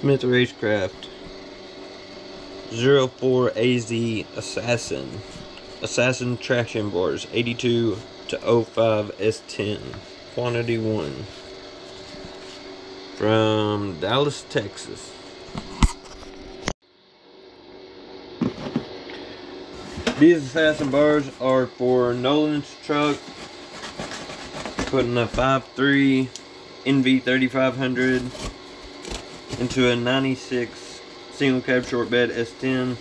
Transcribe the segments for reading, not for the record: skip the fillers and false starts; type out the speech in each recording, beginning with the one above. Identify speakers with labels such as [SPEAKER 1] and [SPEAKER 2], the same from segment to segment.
[SPEAKER 1] Smith Racecraft 04AZ Assassin traction bars 82 to 05 S10 quantity 1 from Dallas, Texas. These assassin bars are for Nolins truck, putting a 5.3 NV 3500 into a 96 single cab short bed S10.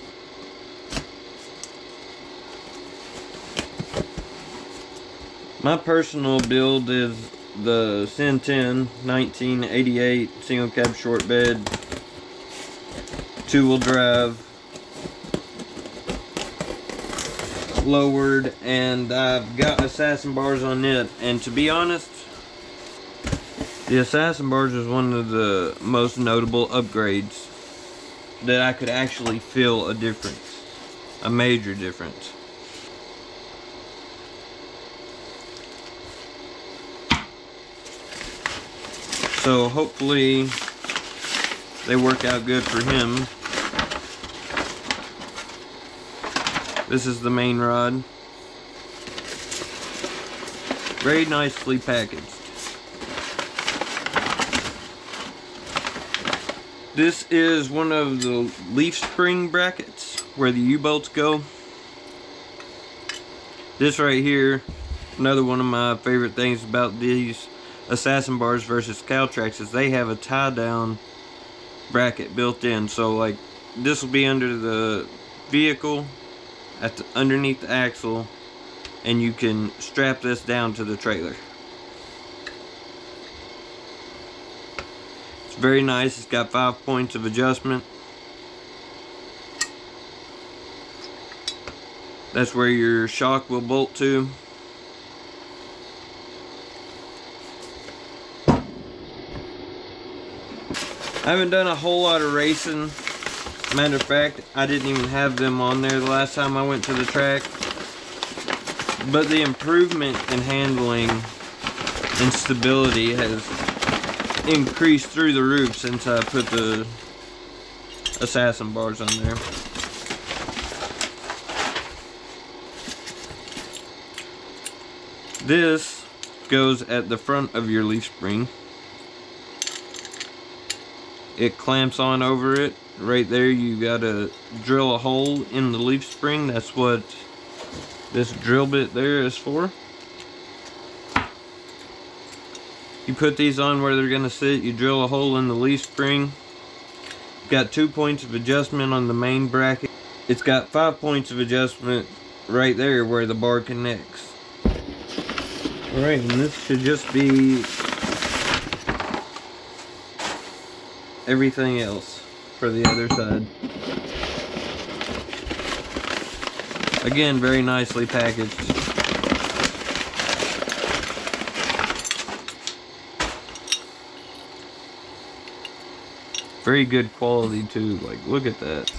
[SPEAKER 1] My personal build is the Sin 10 1988 single cab short bed, 2-wheel drive, lowered, and I've got assassin bars on it. And to be honest, the assassin bars is one of the most notable upgrades that I could actually feel a difference, a major difference. So hopefully they work out good for him. This is the main rod. Very nicely packaged. This is one of the leaf spring brackets where the U-bolts go. This right here, another one of my favorite things about these assassin bars versus Caltrax, is they have a tie down bracket built in. So like this will be under the vehicle underneath the axle, and you can strap this down to the trailer. It's very nice. It's got 5 points of adjustment. That's where your shock will bolt to. I haven't done a whole lot of racing. Matter of fact, I didn't even have them on there the last time I went to the track. But the improvement in handling and stability has increased through the roof since I put the assassin bars on there. This goes at the front of your leaf spring. It clamps on over it. Right there, you gotta drill a hole in the leaf spring. That's what this drill bit there is for. You put these on where they're gonna sit. You drill a hole in the leaf spring. Got 2 points of adjustment on the main bracket. It's got 5 points of adjustment right there where the bar connects. Alright, and this should just be everything else for the other side. Again, very nicely packaged. Very good quality too. Like, look at that.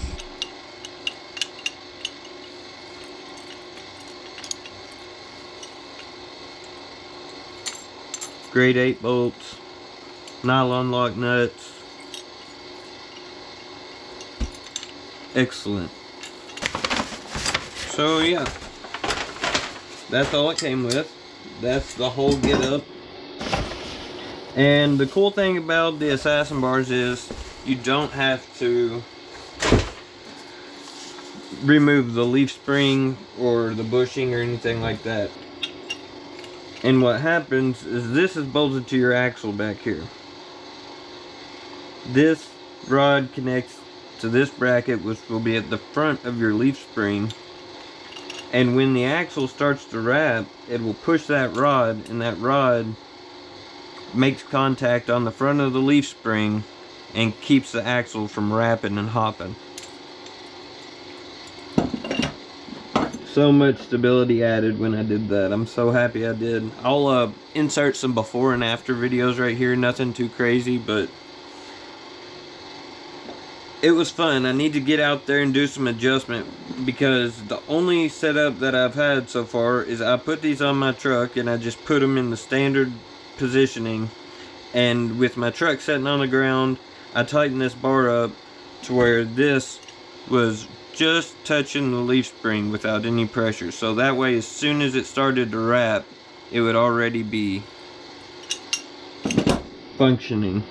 [SPEAKER 1] Grade 8 bolts, nylon lock nuts. Excellent. So yeah, that's all it came with. That's the whole get up. And the cool thing about the assassin bars is you don't have to remove the leaf spring or the bushing or anything like that. And what happens is this is bolted to your axle back here. This rod connects to this bracket, which will be at the front of your leaf spring, and when the axle starts to wrap, it will push that rod, and that rod makes contact on the front of the leaf spring and keeps the axle from wrapping and hopping. So much stability added when I did that. I'm so happy I did. I'll insert some before and after videos right here, nothing too crazy, but it was fun. I need to get out there and do some adjustment, because the only setup that I've had so far is I put these on my truck and I just put them in the standard positioning, and with my truck sitting on the ground, I tightened this bar up to where this was just touching the leaf spring without any pressure. So that way, as soon as it started to wrap, it would already be functioning.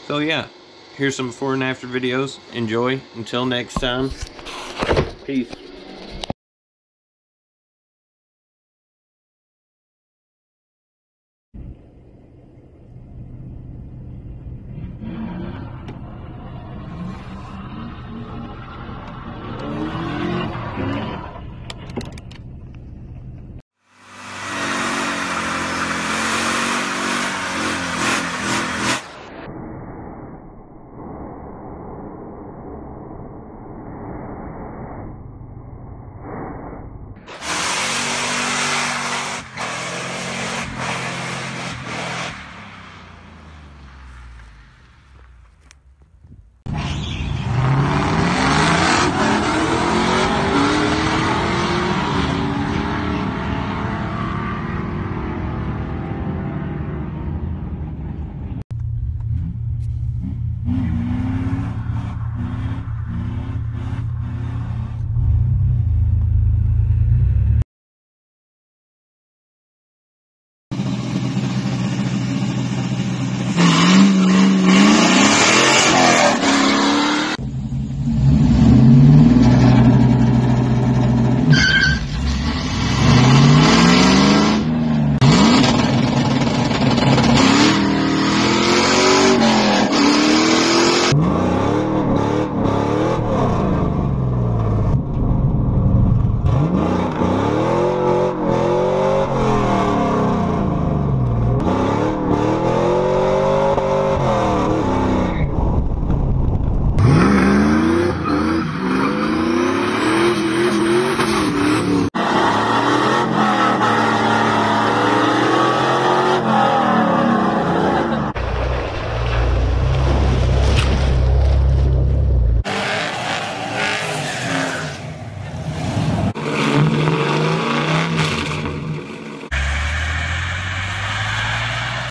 [SPEAKER 1] So yeah, here's some before and after videos. Enjoy. Until next time, peace.